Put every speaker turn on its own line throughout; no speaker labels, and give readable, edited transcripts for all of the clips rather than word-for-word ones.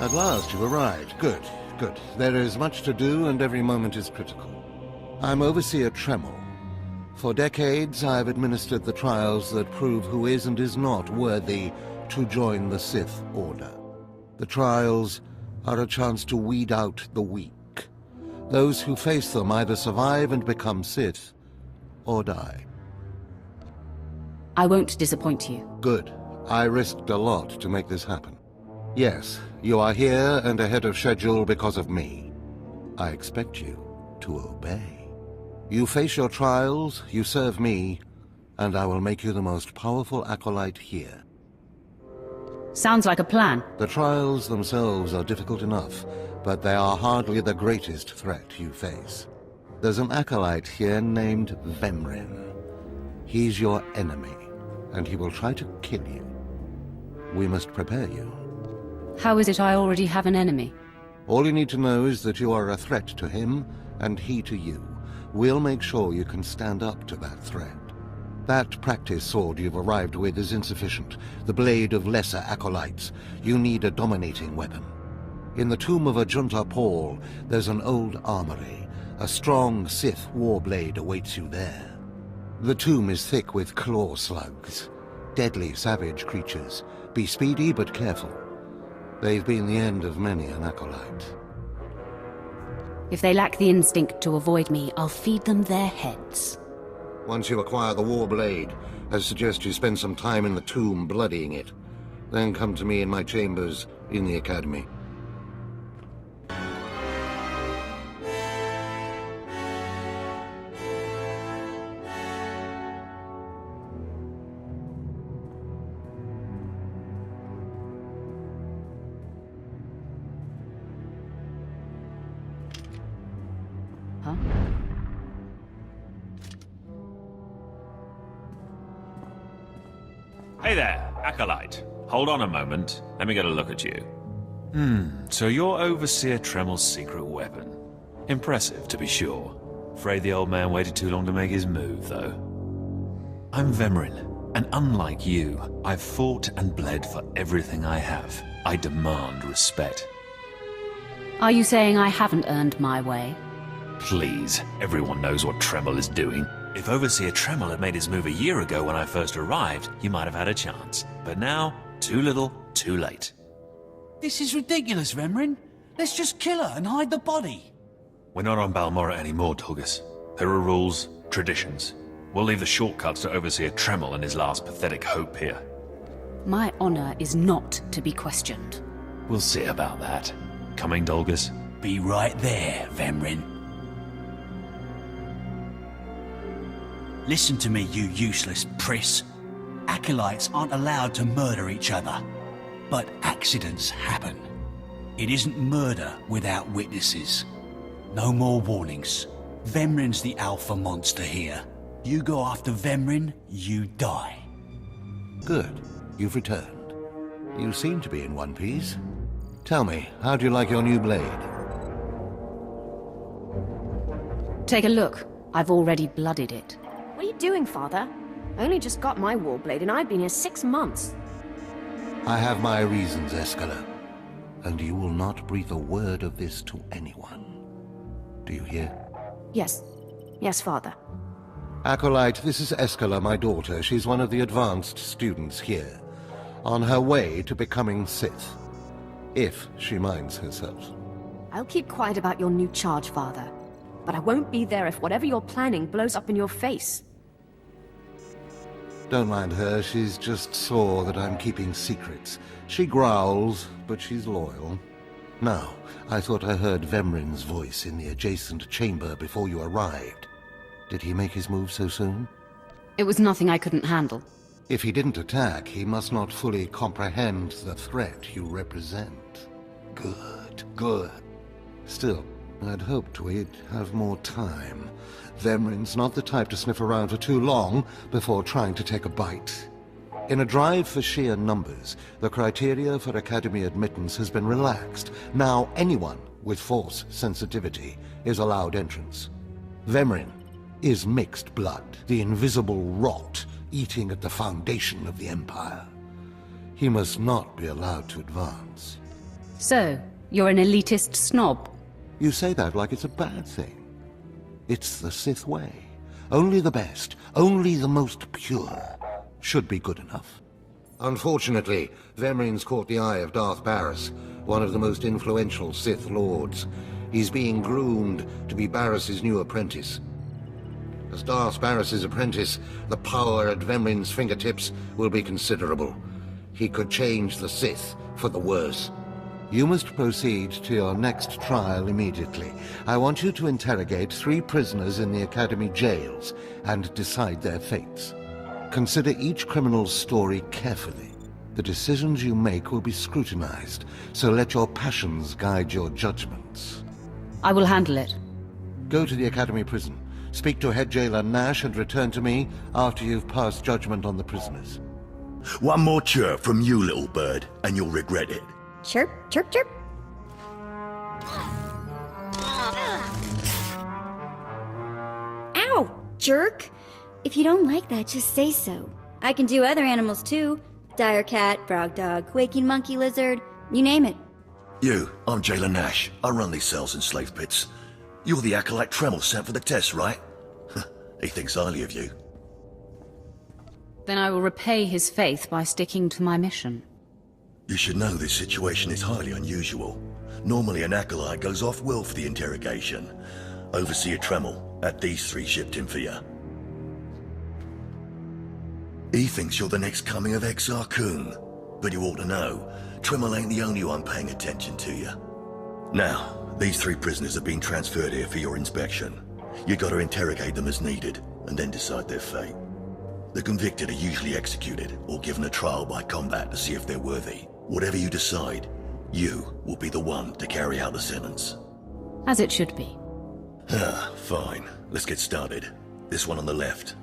At last you've arrived. Good, good. There is much to do and every moment is critical. I'm Overseer Tremel. For decades I've administered the trials that prove who is and is not worthy to join the Sith Order. The trials are a chance to weed out the weak. Those who face them either survive and become Sith, or die.
I won't disappoint you.
Good. I risked a lot to make this happen. Yes, you are here and ahead of schedule because of me. I expect you to obey. You face your trials, you serve me, and I will make you the most powerful acolyte here.
Sounds like a plan.
The trials themselves are difficult enough, but they are hardly the greatest threat you face. There's an acolyte here named Vemrin. He's your enemy, and he will try to kill you. We must prepare you.
How is it I already have an enemy?
All you need to know is that you are a threat to him, and he to you. We'll make sure you can stand up to that threat. That practice sword you've arrived with is insufficient. The blade of lesser acolytes. You need a dominating weapon. In the tomb of Ajunta Paul, there's an old armory. A strong Sith warblade awaits you there. The tomb is thick with claw slugs. Deadly savage creatures. Be speedy but careful. They've been the end of many an acolyte.
If they lack the instinct to avoid me, I'll feed them their heads.
Once you acquire the warblade, I suggest you spend some time in the tomb bloodying it. Then come to me in my chambers in the academy.
Huh?
Hey there, Acolyte. Hold on a moment. Let me get a look at you. So you're Overseer Tremel's secret weapon. Impressive, to be sure. Afraid the old man waited too long to make his move, though. I'm Vemrin, and unlike you, I've fought and bled for everything I have. I demand respect.
Are you saying I haven't earned my way?
Please, everyone knows what Tremel is doing. If Overseer Tremel had made his move a year ago when I first arrived, you might have had a chance. But now, too little, too late.
This is ridiculous, Vemrin. Let's just kill her and hide the body.
We're not on Balmorra anymore, Tulgus. There are rules, traditions. We'll leave the shortcuts to Overseer Tremel and his last pathetic hope here.
My honor is not to be questioned.
We'll see about that. Coming, Dolgus?
Be right there, Vemrin. Listen to me, you useless priss. Acolytes aren't allowed to murder each other. But accidents happen. It isn't murder without witnesses. No more warnings. Vemrin's the alpha monster here. You go after Vemrin, you die.
Good. You've returned. You seem to be in one piece. Tell me, how do you like your new blade?
Take a look. I've already blooded it.
What are you doing, Father? I only just got my warblade and I've been here 6 months.
I have my reasons, Escala. And you will not breathe a word of this to anyone. Do you hear?
Yes. Yes, Father.
Acolyte, this is Escala, my daughter. She's one of the advanced students here. On her way to becoming Sith. If she minds herself.
I'll keep quiet about your new charge, Father. But I won't be there if whatever you're planning blows up in your face.
Don't mind her, she's just sore that I'm keeping secrets. She growls, but she's loyal. Now, I thought I heard Vemrin's voice in the adjacent chamber before you arrived. Did he make his move so soon?
It was nothing I couldn't handle.
If he didn't attack, he must not fully comprehend the threat you represent. Good, good. Still, I'd hoped we'd have more time. Vemrin's not the type to sniff around for too long before trying to take a bite. In a drive for sheer numbers, the criteria for Academy admittance has been relaxed. Now anyone with Force sensitivity is allowed entrance. Vemrin is mixed blood, the invisible rot eating at the foundation of the Empire. He must not be allowed to advance.
So, you're an elitist snob?
You say that like it's a bad thing. It's the Sith way. Only the best, only the most pure, should be good enough. Unfortunately, Vemrin's caught the eye of Darth Barris, one of the most influential Sith lords. He's being groomed to be Barris's new apprentice. As Darth Barris's apprentice, the power at Vemrin's fingertips will be considerable. He could change the Sith for the worse. You must proceed to your next trial immediately. I want you to interrogate 3 prisoners in the Academy jails and decide their fates. Consider each criminal's story carefully. The decisions you make will be scrutinized, so let your passions guide your judgments.
I will handle it.
Go to the Academy prison. Speak to head jailer Nash and return to me after you've passed judgment on the prisoners.
One more chirp from you, little bird, and you'll regret it.
Chirp, chirp, chirp. Ow, jerk! If you don't like that, just say so. I can do other animals too. Dire cat, frog dog, quaking monkey lizard, you name it.
You, I'm Jailer Nash. I run these cells and slave pits. You're the acolyte Tremel sent for the test, right? He thinks highly of you.
Then I will repay his faith by sticking to my mission.
You should know this situation is highly unusual. Normally an acolyte goes off-world for the interrogation. Overseer Tremel had these 3 shipped in for you. He thinks you're the next coming of Exar Kun, but you ought to know, Tremel ain't the only one paying attention to you. Now, these 3 prisoners have been transferred here for your inspection. You gotta interrogate them as needed, and then decide their fate. The convicted are usually executed, or given a trial by combat to see if they're worthy. Whatever you decide, you will be the one to carry out the sentence.
As it should be.
Fine. Let's get started. This one on the left.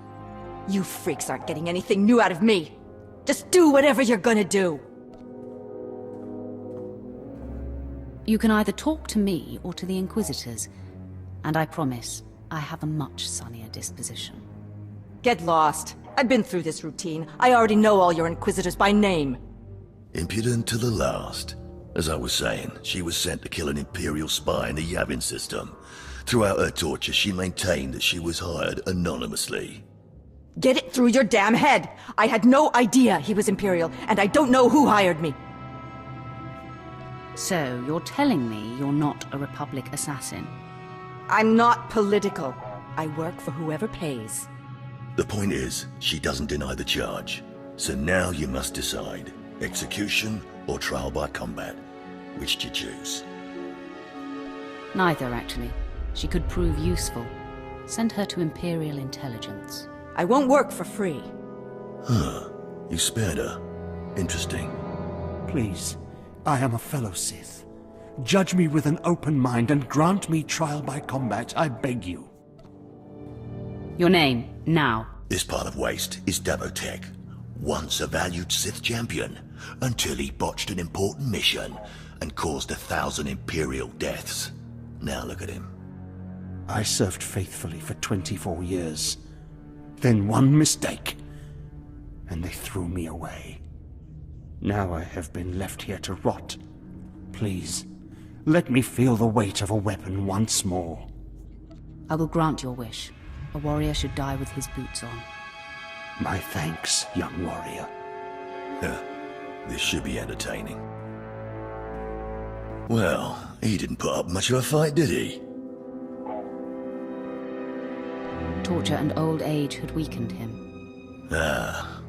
You freaks aren't getting anything new out of me. Just do whatever you're gonna do.
You can either talk to me or to the Inquisitors, and I promise I have a much sunnier disposition.
Get lost. I've been through this routine. I already know all your Inquisitors by name.
Impudent to the last. As I was saying, she was sent to kill an Imperial spy in the Yavin system. Throughout her torture, she maintained that she was hired anonymously.
Get it through your damn head! I had no idea he was Imperial, and I don't know who hired me.
So, you're telling me you're not a Republic assassin?
I'm not political. I work for whoever pays.
The point is, she doesn't deny the charge. So now you must decide. Execution or trial by combat. Which do you choose?
Neither, actually. She could prove useful. Send her to Imperial intelligence.
I won't work for free.
Huh. You spared her. Interesting.
Please, I am a fellow Sith. Judge me with an open mind and grant me trial by combat, I beg you.
Your name, now.
This part of Waste is Davotech. Once a valued Sith champion, until he botched an important mission and caused 1,000 Imperial deaths. Now look at him.
I served faithfully for 24 years. Then one mistake, and they threw me away. Now I have been left here to rot. Please, let me feel the weight of a weapon once more.
I will grant your wish. A warrior should die with his boots on.
My thanks, young warrior.
This should be entertaining. Well, he didn't put up much of a fight, did he?
Torture and old age had weakened him.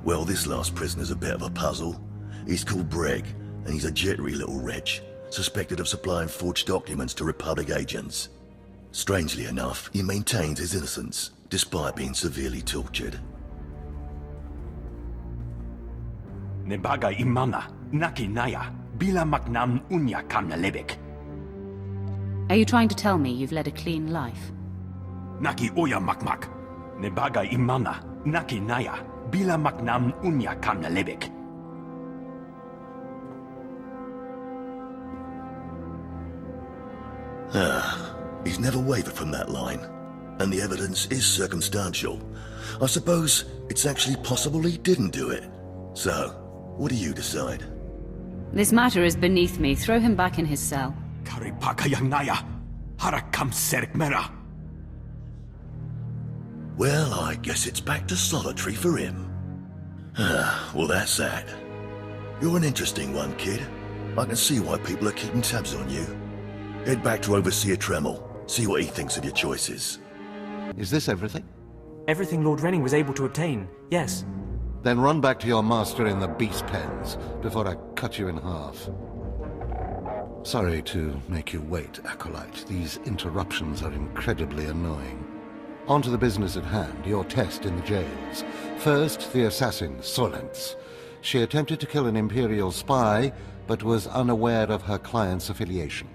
Well, this last prisoner's a bit of a puzzle. He's called Breg, and he's a jittery little wretch, suspected of supplying forged documents to Republic agents. Strangely enough, he maintains his innocence, despite being severely tortured.
Nebaga imana, naki naya, bila maknam unya kamna lebek.
Are you trying to tell me you've led a clean life?
Naki oya makmak. Nebaga imana, naki naya, bila maknam unya kamna lebek.
He's never wavered from that line, and the evidence is circumstantial. I suppose it's actually possible he didn't do it. So, what do you decide?
This matter is beneath me. Throw him back in his cell.
Karipakayangnaya, Harakam Serikmera.
Well, I guess it's back to solitary for him. Well, that's that. You're an interesting one, kid. I can see why people are keeping tabs on you. Head back to Overseer Tremel. See what he thinks of your choices.
Is this everything?
Everything Lord Renning was able to obtain, yes.
Then run back to your master in the beast pens before I cut you in half. Sorry to make you wait, Acolyte. These interruptions are incredibly annoying. On to the business at hand, your test in the jails. First, the assassin, Solence. She attempted to kill an Imperial spy, but was unaware of her client's affiliation.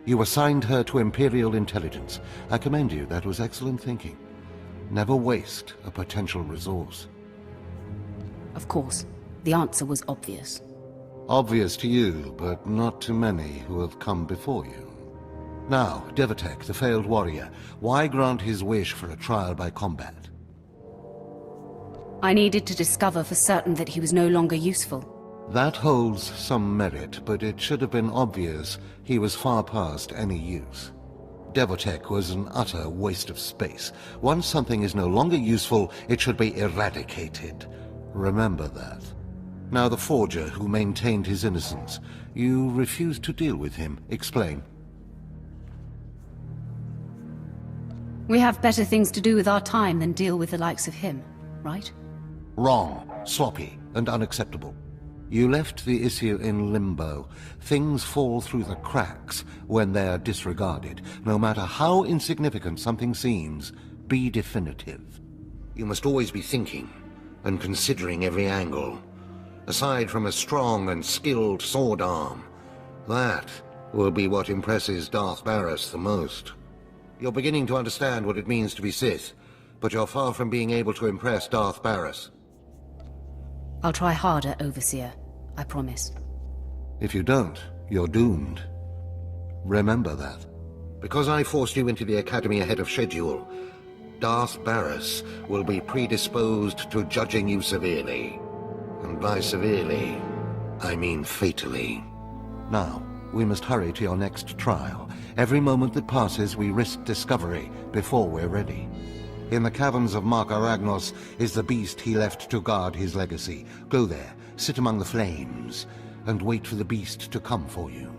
You assigned her to Imperial intelligence. I commend you, that was excellent thinking. Never waste a potential resource.
Of course. The answer was obvious.
Obvious to you, but not to many who have come before you. Now, Devotek, the failed warrior, why grant his wish for a trial by combat?
I needed to discover for certain that he was no longer useful.
That holds some merit, but it should have been obvious he was far past any use. Devotek was an utter waste of space. Once something is no longer useful, it should be eradicated. Remember that. Now the forger who maintained his innocence. You refused to deal with him. Explain.
We have better things to do with our time than deal with the likes of him, right?
Wrong, sloppy, and unacceptable. You left the issue in limbo. Things fall through the cracks when they are disregarded. No matter how insignificant something seems, be definitive. You must always be thinking and considering every angle. Aside from a strong and skilled sword arm, that will be what impresses Darth Barris the most. You're beginning to understand what it means to be Sith, but you're far from being able to impress Darth Barris.
I'll try harder, Overseer. I promise.
If you don't, you're doomed. Remember that. Because I forced you into the Academy ahead of schedule, Darth Barris will be predisposed to judging you severely. And by severely, I mean fatally. Now, we must hurry to your next trial. Every moment that passes, we risk discovery before we're ready. In the caverns of Mark Aragnos is the beast he left to guard his legacy. Go there, sit among the flames, and wait for the beast to come for you.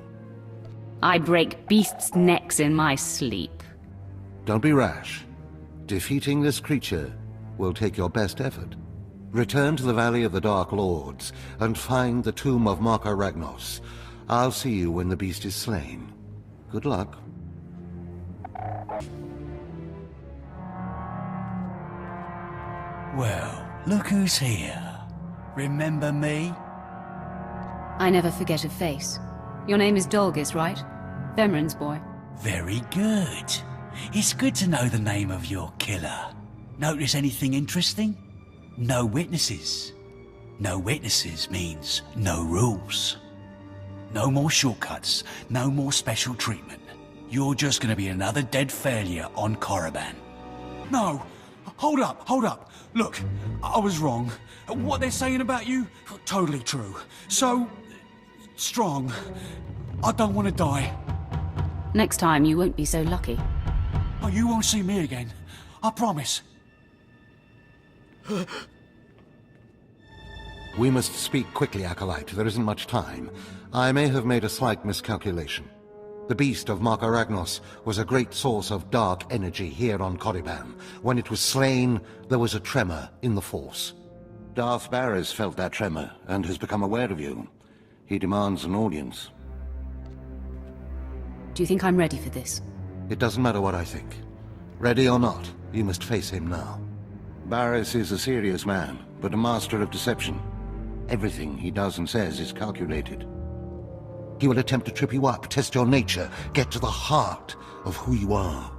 I break beasts' necks in my sleep.
Don't be rash. Defeating this creature will take your best effort. Return to the Valley of the Dark Lords, and find the tomb of Mark Aragnos. I'll see you when the beast is slain. Good luck.
Well, look who's here. Remember me?
I never forget a face. Your name is Dolgis, right? Vemrin's boy.
Very good. It's good to know the name of your killer. Notice anything interesting? No witnesses. No witnesses means no rules. No more shortcuts, no more special treatment. You're just gonna be another dead failure on Korriban. No! Hold up! Look, I was wrong. What they're saying about you, totally true. So, strong. I don't want to die.
Next time you won't be so lucky.
Oh, you won't see me again. I promise.
We must speak quickly, Acolyte. There isn't much time. I may have made a slight miscalculation. The beast of Mark Aragnos was a great source of dark energy here on Korriban. When it was slain, there was a tremor in the Force. Darth Barris felt that tremor and has become aware of you. He demands an audience.
Do you think I'm ready for this?
It doesn't matter what I think. Ready or not, you must face him now. Barris is a serious man, but a master of deception. Everything he does and says is calculated. He will attempt to trip you up, test your nature, get to the heart of who you are.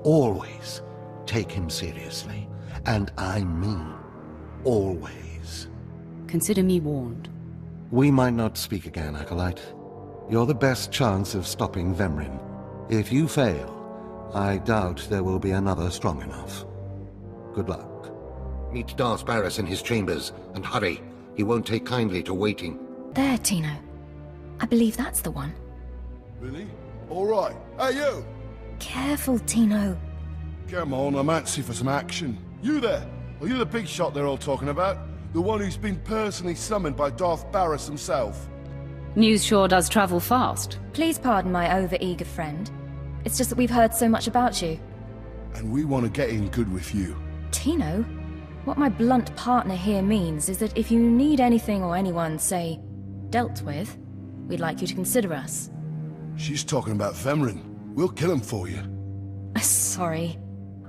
Always take him seriously. And I mean always.
Consider me warned.
We might not speak again, Acolyte. You're the best chance of stopping Vemrin. If you fail, I doubt there will be another strong enough. Good luck. Meet Darth Barris in his chambers, and hurry. He won't take kindly to waiting.
There, Tino.
I believe that's the one.
Really? All right. Hey, you!
Careful, Tino.
Come on, I'm antsy for some action. You there? Are you the big shot they're all talking about? The one who's been personally summoned by Darth Barris himself?
News sure does travel fast.
Please pardon my over-eager friend. It's just that we've heard so much about you.
And we want to get in good with you.
Tino? What my blunt partner here means is that if you need anything or anyone, say, dealt with, we'd like you to consider us.
She's talking about Vemrin. We'll kill him for you.
Sorry.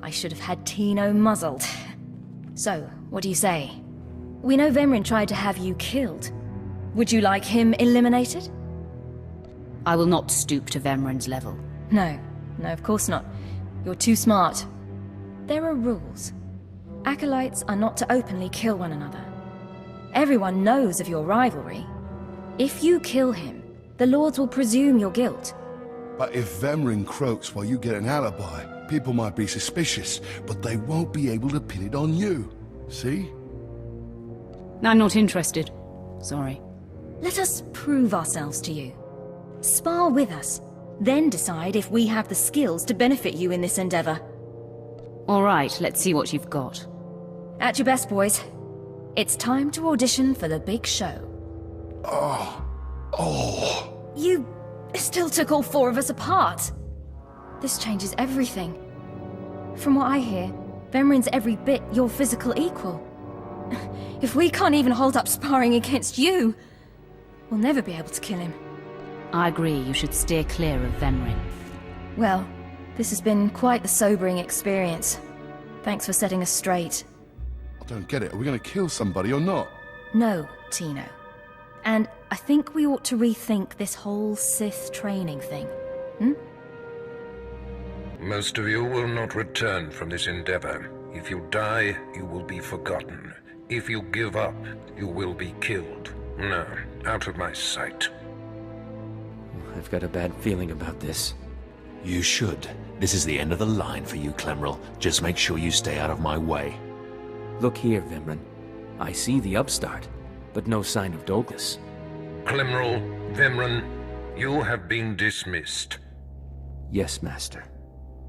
I should have had Tino muzzled. So, what do you say? We know Vemrin tried to have you killed. Would you like him eliminated?
I will not stoop to Vemrin's level.
No, of course not. You're too smart. There are rules. Acolytes are not to openly kill one another. Everyone knows of your rivalry. If you kill him, the Lords will presume your guilt.
But if Vemrin croaks while you get an alibi, people might be suspicious, but they won't be able to pin it on you. See?
I'm not interested. Sorry.
Let us prove ourselves to you. Spar with us, then decide if we have the skills to benefit you in this endeavor.
All right, let's see what you've got.
At your best, boys. It's time to audition for the big show. You still took all 4 of us apart. This changes everything. From what I hear, Vemrin's every bit your physical equal. If we can't even hold up sparring against you, we'll never be able to kill him.
I agree, you should steer clear of Vemrin.
Well, this has been quite the sobering experience. Thanks for setting us straight.
I don't get it. Are we going to kill somebody or not?
No, Tino. And I think we ought to rethink this whole Sith training thing.
Most of you will not return from this endeavor. If you die, you will be forgotten. If you give up, you will be killed. No, out of my sight.
I've got a bad feeling about this.
You should. This is the end of the line for you, Clemril. Just make sure you stay out of my way.
Look here, Vemrin. I see the upstart, but no sign of Dolgus.
Clemril, Vemrin, you have been dismissed.
Yes, Master.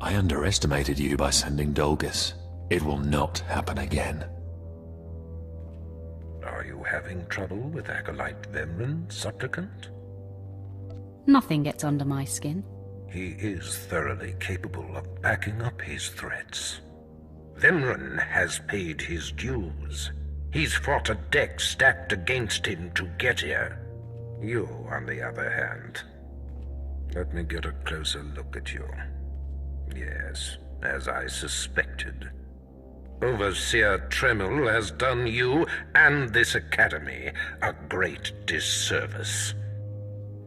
I underestimated you by sending Dolgus. It will not happen again.
Are you having trouble with Acolyte Vemrin, Supplicant?
Nothing gets under my skin.
He is thoroughly capable of backing up his threats. Vemrin has paid his dues. He's fought a deck stacked against him to get here. You, on the other hand. Let me get a closer look at you. Yes, as I suspected. Overseer Tremel has done you and this academy a great disservice.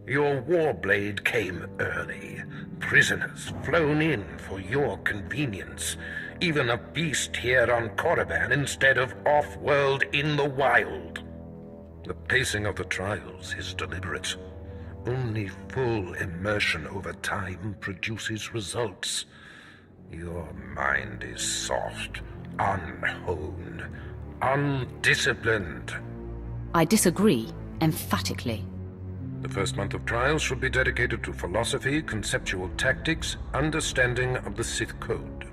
Your warblade came early. Prisoners flown in for your convenience. Even a beast here on Korriban instead of off-world in the wild. The pacing of the trials is deliberate. Only full immersion over time produces results. Your mind is soft, unhoned, undisciplined.
I disagree, emphatically.
The first month of trials should be dedicated to philosophy, conceptual tactics, understanding of the Sith Code.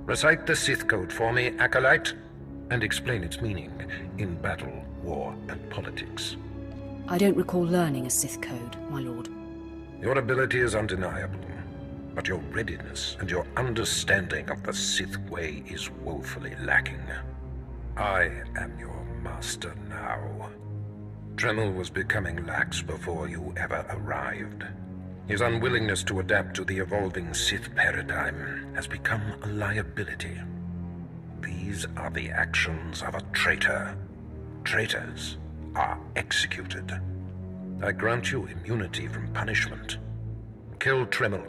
Recite the Sith Code for me, Acolyte, and explain its meaning in battle, war, and politics.
I don't recall learning a Sith Code, my lord.
Your ability is undeniable, but your readiness and your understanding of the Sith way is woefully lacking. I am your master now. Tremel was becoming lax before you ever arrived. His unwillingness to adapt to the evolving Sith paradigm has become a liability. These are the actions of a traitor. Traitors are executed. I grant you immunity from punishment. Kill Tremel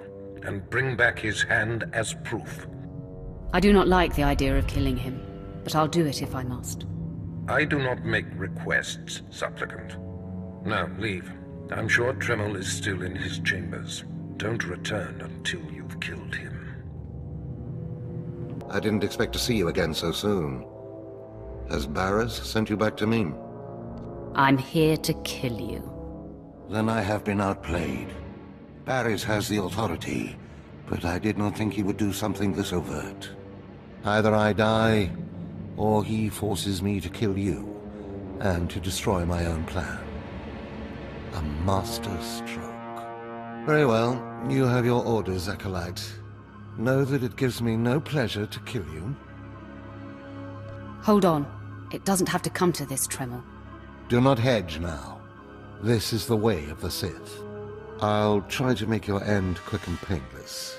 and bring back his hand as proof.
I do not like the idea of killing him, but I'll do it if I must.
I do not make requests, Supplicant. Now, leave. I'm sure Tremel is still in his chambers. Don't return until you've killed him.
I didn't expect to see you again so soon. Has Barris sent you back to me?
I'm here to kill you.
Then I have been outplayed. Barris has the authority, but I did not think he would do something this overt. Either I die, or he forces me to kill you, and to destroy my own plan. A master stroke. Very well, you have your orders, Acolyte. Know that it gives me no pleasure to kill you.
Hold on. It doesn't have to come to this, Tremel.
Do not hedge now. This is the way of the Sith. I'll try to make your end quick and painless.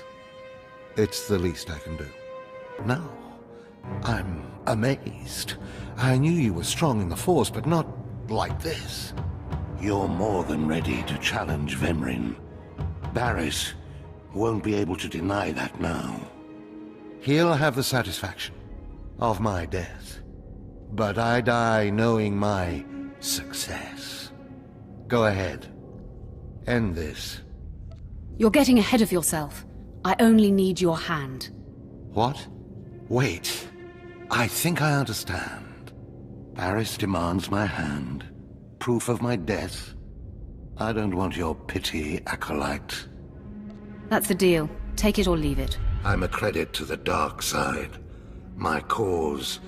It's the least I can do. Now, I'm amazed. I knew you were strong in the Force, but not like this. You're more than ready to challenge Vemrin. Barris won't be able to deny that now. He'll have the satisfaction of my death. But I die knowing my success. Go ahead. End this.
You're getting ahead of yourself. I only need your hand.
What? Wait. I think I understand. Barris demands my hand. Proof of my death. I don't want your pity, Acolyte.
That's the deal. Take it or leave it.
I'm a credit to the dark side. My cause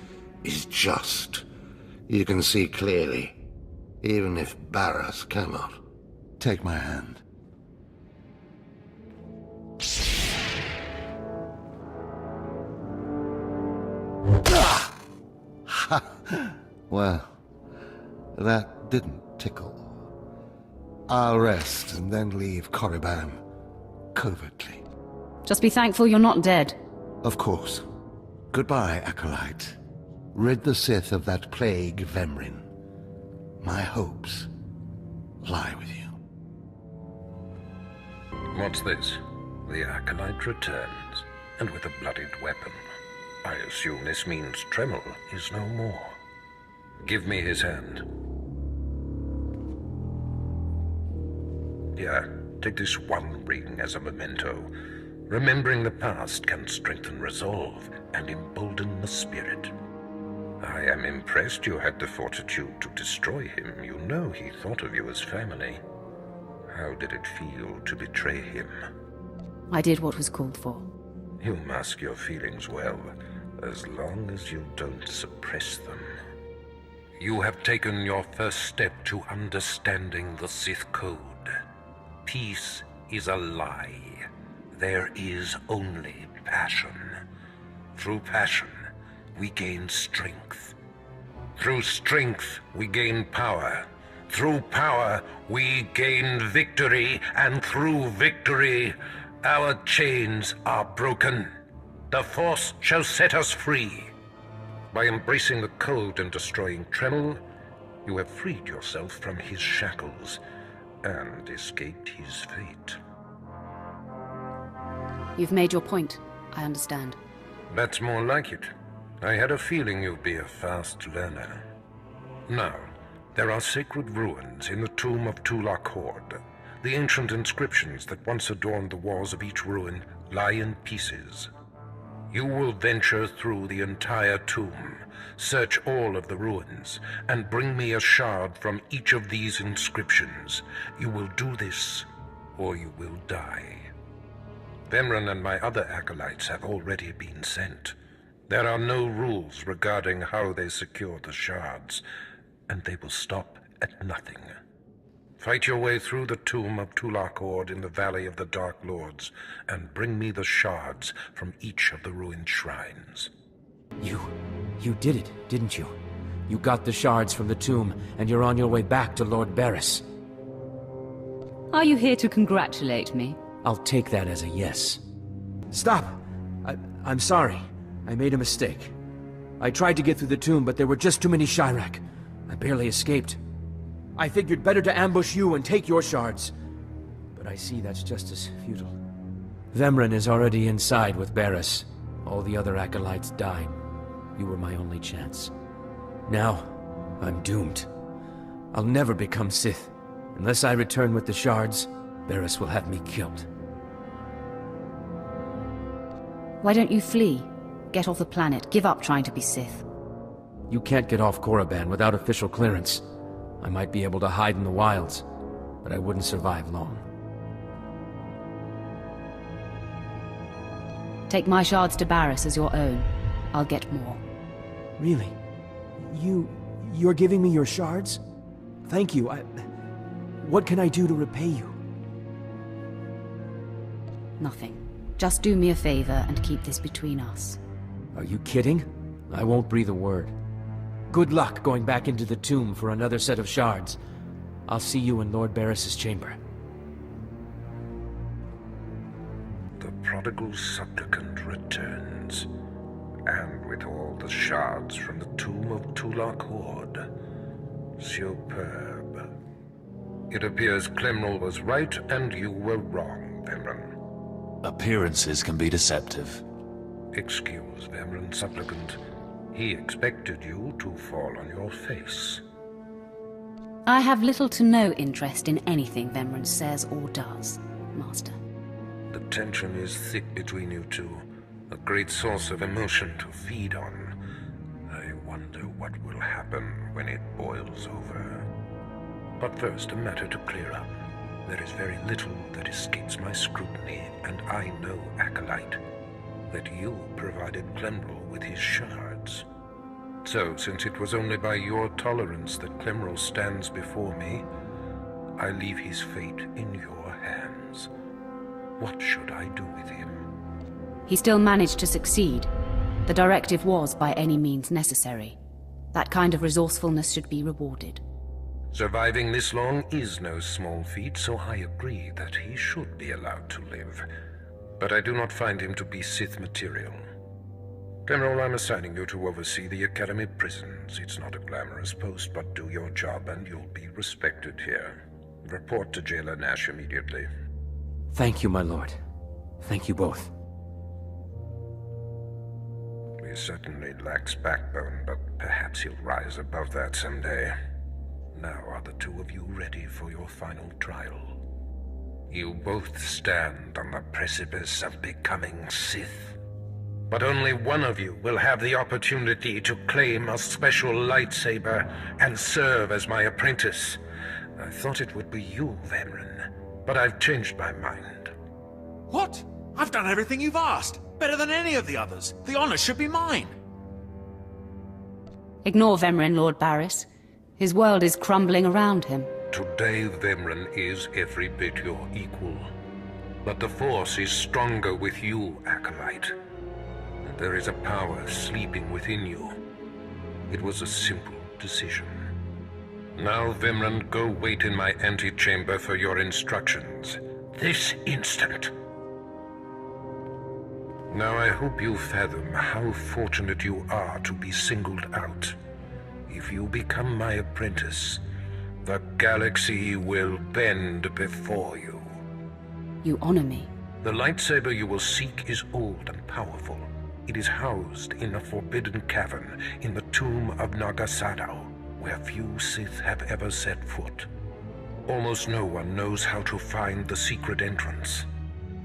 is just. You can see clearly, even if Barris cannot. Take my hand. Well, that didn't tickle. I'll rest and then leave Korriban covertly.
Just be thankful you're not dead.
Of course. Goodbye, Acolyte. Rid the Sith of that plague, Vemrin. My hopes lie with you.
What's this? The Acolyte returns, and with a bloodied weapon. I assume this means Tremel is no more. Give me his hand. Here, take this one ring as a memento. Remembering the past can strengthen resolve and embolden the spirit. I am impressed you had the fortitude to destroy him. You know he thought of you as family. How did it feel to betray him?
I did what was called for.
You mask your feelings well, as long as you don't suppress them. You have taken your first step to understanding the Sith Code. Peace is a lie. There is only passion. Through passion, we gain strength. Through strength, we gain power. Through power, we gain victory. And through victory, our chains are broken. The Force shall set us free. By embracing the Code and destroying Tremel, you have freed yourself from his shackles and escaped his fate.
You've made your point. I understand.
That's more like it. I had a feeling you'd be a fast learner. Now, there are sacred ruins in the tomb of Tulak Horde. The ancient inscriptions that once adorned the walls of each ruin lie in pieces. You will venture through the entire tomb, search all of the ruins, and bring me a shard from each of these inscriptions. You will do this, or you will die. Vemrin and my other acolytes have already been sent. There are no rules regarding how they secure the shards, and they will stop at nothing. Fight your way through the tomb of Tulak Horde in the Valley of the Dark Lords, and bring me the shards from each of the ruined shrines.
You did it, didn't you? You got the shards from the tomb, and you're on your way back to Lord Barris.
Are you here to congratulate me?
I'll take that as a yes. Stop! I'm sorry. I made a mistake. I tried to get through the tomb, but there were just too many Chirac. I barely escaped. I figured better to ambush you and take your shards. But I see that's just as futile. Vemrin is already inside with Barris. All the other acolytes died. You were my only chance. Now, I'm doomed. I'll never become Sith. Unless I return with the shards, Barris will have me killed.
Why don't you flee? Get off the planet. Give up trying to be Sith.
You can't get off Korriban without official clearance. I might be able to hide in the wilds. but I wouldn't survive long.
Take my shards to Barris as your own. I'll get more.
Really? You're giving me your shards? Thank you. What can I do to repay you?
Nothing. Just do me a favor and keep this between us.
Are you kidding? I won't breathe a word. Good luck going back into the tomb for another set of shards. I'll see you in Lord Barris's chamber.
The prodigal supplicant returns, and with all the shards from the tomb of Tulak Horde. Superb. It appears Clemrel was right and you were wrong, Vemren.
Appearances can be deceptive.
Excuse Vemren, supplicant. He expected you to fall on your face.
I have little to no interest in anything Vemren says or does, Master.
The tension is thick between you two, a great source of emotion to feed on. I wonder what will happen when it boils over. But first, a matter to clear up. There is very little that escapes my scrutiny, and I know, Acolyte, that you provided Clemrel with his shards. So, since it was only by your tolerance that Clemrel stands before me, I leave his fate in your hands. What should I do with him?
He still managed to succeed. The directive was by any means necessary. That kind of resourcefulness should be rewarded.
Surviving this long is no small feat, so I agree that he should be allowed to live. But I do not find him to be Sith material. Clemrel, I'm assigning you to oversee the Academy prisons. It's not a glamorous post, but do your job and you'll be respected here. Report to Jailer Nash immediately.
Thank you, my lord. Thank you both.
He certainly lacks backbone, but perhaps he'll rise above that someday. Now are the two of you ready for your final trial? You both stand on the precipice of becoming Sith. But only one of you will have the opportunity to claim a special lightsaber and serve as my apprentice. I thought it would be you, Vemren, but I've changed my mind.
What? I've done everything you've asked. Better than any of the others. The honor should be mine.
Ignore Vemren, Lord Barris. His world is crumbling around him.
Today, Vemren is every bit your equal. But the Force is stronger with you, Acolyte. And there is a power sleeping within you. It was a simple decision. Now, Vemren, go wait in my antechamber for your instructions. This instant. Now I hope you fathom how fortunate you are to be singled out. If you become my apprentice, the galaxy will bend before you.
You honor me.
The lightsaber you will seek is old and powerful. It is housed in a forbidden cavern in the tomb of Nagasadao, where few Sith have ever set foot. Almost no one knows how to find the secret entrance.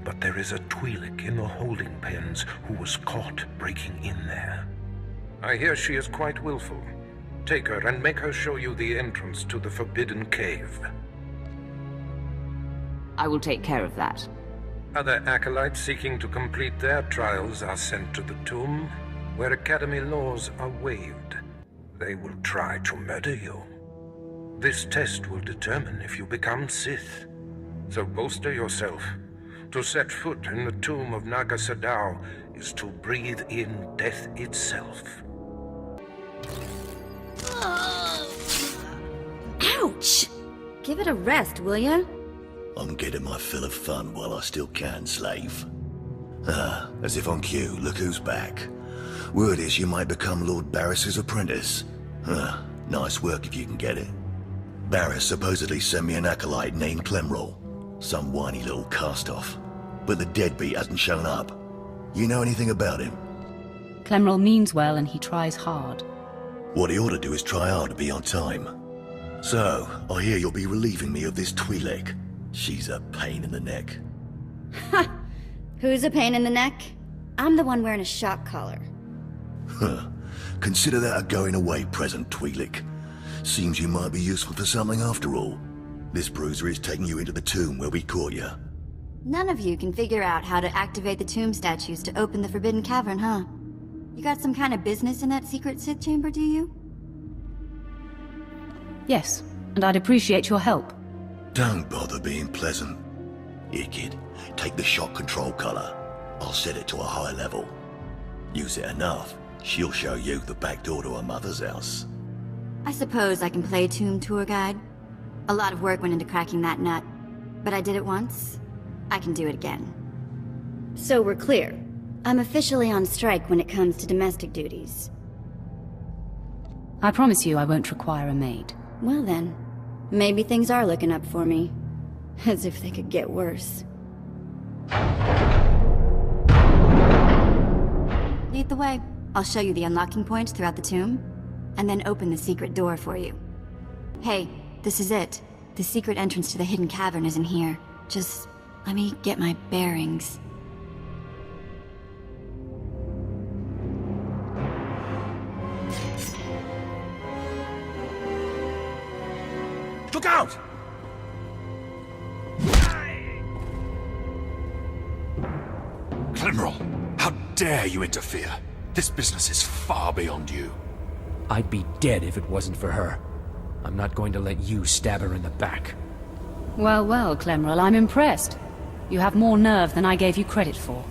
But there is a Twi'lek in the holding pens who was caught breaking in there. I hear she is quite willful. Take her and make her show you the entrance to the Forbidden Cave.
I will take care of that.
Other acolytes seeking to complete their trials are sent to the tomb, where Academy laws are waived. They will try to murder you. This test will determine if you become Sith. So bolster yourself. To set foot in the tomb of Nagasadao is to breathe in death itself.
Ouch! Give it a rest, will ya?
I'm getting my fill of fun while I still can, slave. Ah, as if on cue, look who's back. Word is you might become Lord Barris's apprentice. Ah, nice work if you can get it. Barris supposedly sent me an acolyte named Clemrel. Some whiny little cast-off. But the deadbeat hasn't shown up. You know anything about him?
Clemrel means well and he tries hard.
What he ought to do is try hard to be on time. So, I hear you'll be relieving me of this Twi'lek. She's a pain in the neck.
Ha! Who's a pain in the neck? I'm the one wearing a shock collar.
Huh. Consider that a going-away present, Twi'lek. Seems you might be useful for something after all. This bruiser is taking you into the tomb where we caught you.
None of you can figure out how to activate the tomb statues to open the Forbidden Cavern, huh? You got some kind of business in that secret Sith chamber, do you?
Yes, and I'd appreciate your help.
Don't bother being pleasant. Here, kid, take the shot control collar. I'll set it to a high level. Use it enough, she'll show you the back door to her mother's house.
I suppose I can play tomb tour guide. A lot of work went into cracking that nut, but I did it once. I can do it again. So we're clear. I'm officially on strike when it comes to domestic duties.
I promise you I won't require a maid.
Well then, maybe things are looking up for me. As if they could get worse. Lead the way. I'll show you the unlocking points throughout the tomb, and then open the secret door for you. Hey, this is it. The secret entrance to the hidden cavern isn't here. Just let me get my bearings.
Look out! Clemrol, how dare you interfere? This business is far beyond you.
I'd be dead if it wasn't for her. I'm not going to let you stab her in the back.
Well, well, Clemrol, I'm impressed. You have more nerve than I gave you credit for.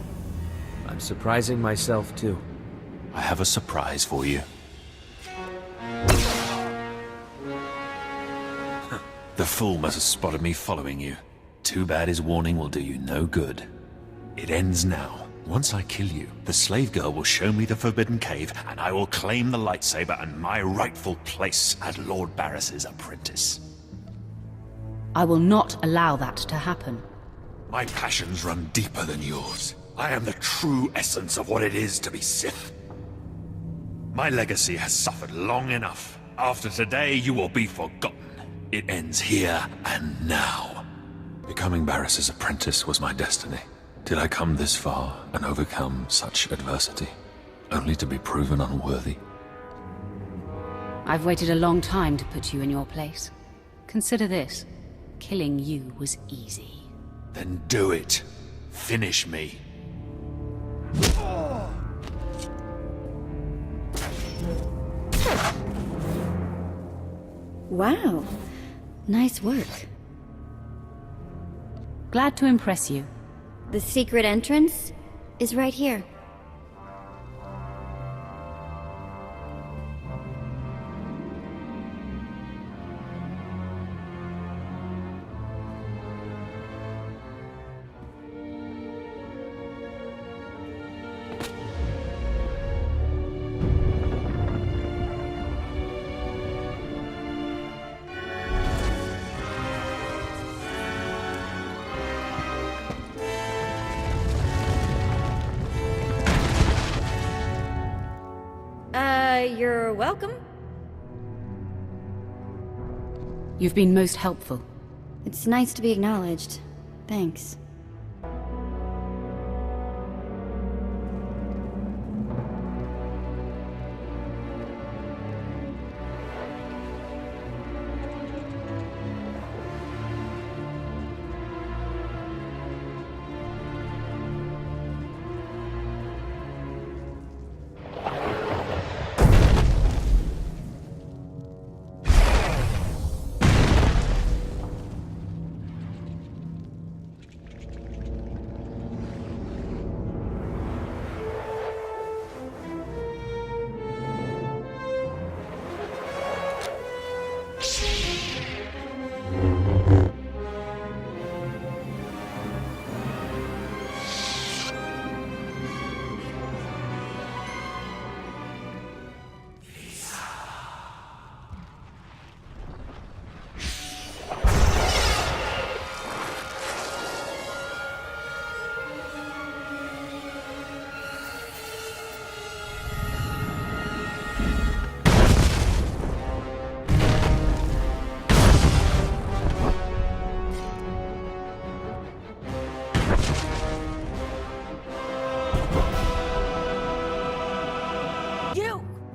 I'm surprising myself, too.
I have a surprise for you. The fool must have spotted me following you. Too bad his warning will do you no good. It ends now. Once I kill you, the slave girl will show me the Forbidden Cave, and I will claim the lightsaber and my rightful place as Lord Barris's apprentice.
I will not allow that to happen.
My passions run deeper than yours. I am the true essence of what it is to be Sith. My legacy has suffered long enough. After today, you will be forgotten. It ends here and now. Becoming Barris's apprentice was my destiny. Did I come this far and overcome such adversity, only to be proven unworthy?
I've waited a long time to put you in your place. Consider this. Killing you was easy.
Then do it. Finish me.
Wow. Nice work.
Glad to impress you.
The secret entrance is right here. You're welcome.
You've been most helpful.
It's nice to be acknowledged. Thanks.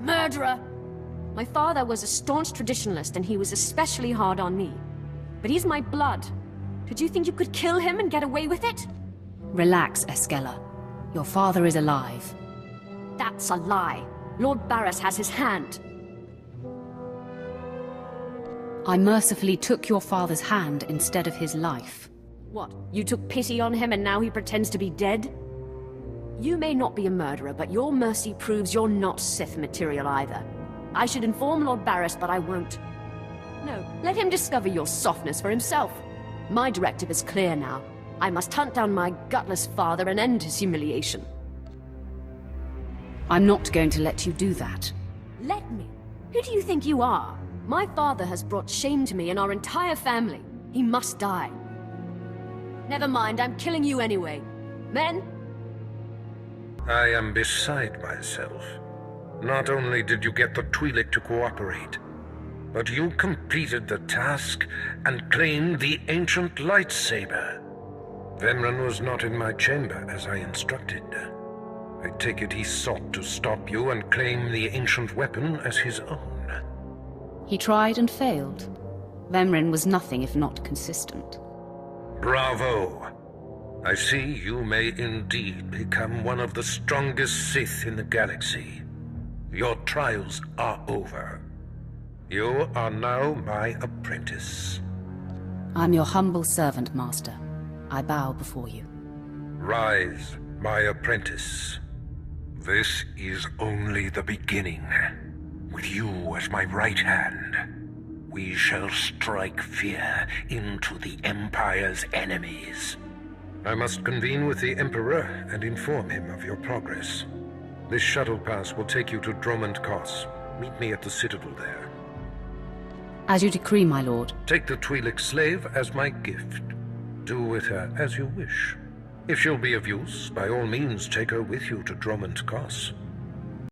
Murderer! My father was a staunch traditionalist, and he was especially hard on me. but he's my blood. Did you think you could kill him and get away with it?
Relax, Esquella. Your father is alive.
That's a lie. Lord Barris has his hand.
I mercifully took your father's hand instead of his life.
What, you took pity on him and now he pretends to be dead? You may not be a murderer, but your mercy proves you're not Sith material either. I should inform Lord Barris, but I won't. No, let him discover your softness for himself. My directive is clear now. I must hunt down my gutless father and end his humiliation.
I'm not going to let you do that.
Let me? Who do you think you are? My father has brought shame to me and our entire family. He must die. Never mind, I'm killing you anyway. Men?
I am beside myself. Not only did you get the Twi'lek to cooperate, but you completed the task and claimed the ancient lightsaber. Vemran was not in my chamber as I instructed. I take it he sought to stop you and claim the ancient weapon as his own.
He tried and failed. Vemran was nothing if not consistent.
Bravo! I see you may indeed become one of the strongest Sith in the galaxy. Your trials are over. You are now my apprentice.
I'm your humble servant, Master. I bow before you.
Rise, my apprentice. This is only the beginning. With you as my right hand, we shall strike fear into the Empire's enemies. I must convene with the Emperor and inform him of your progress. This shuttle pass will take you to Dromund Kos. Meet me at the Citadel there.
As you decree, my lord.
Take the Twi'lek slave as my gift. Do with her as you wish. If she'll be of use, by all means take her with you to Dromund Kos.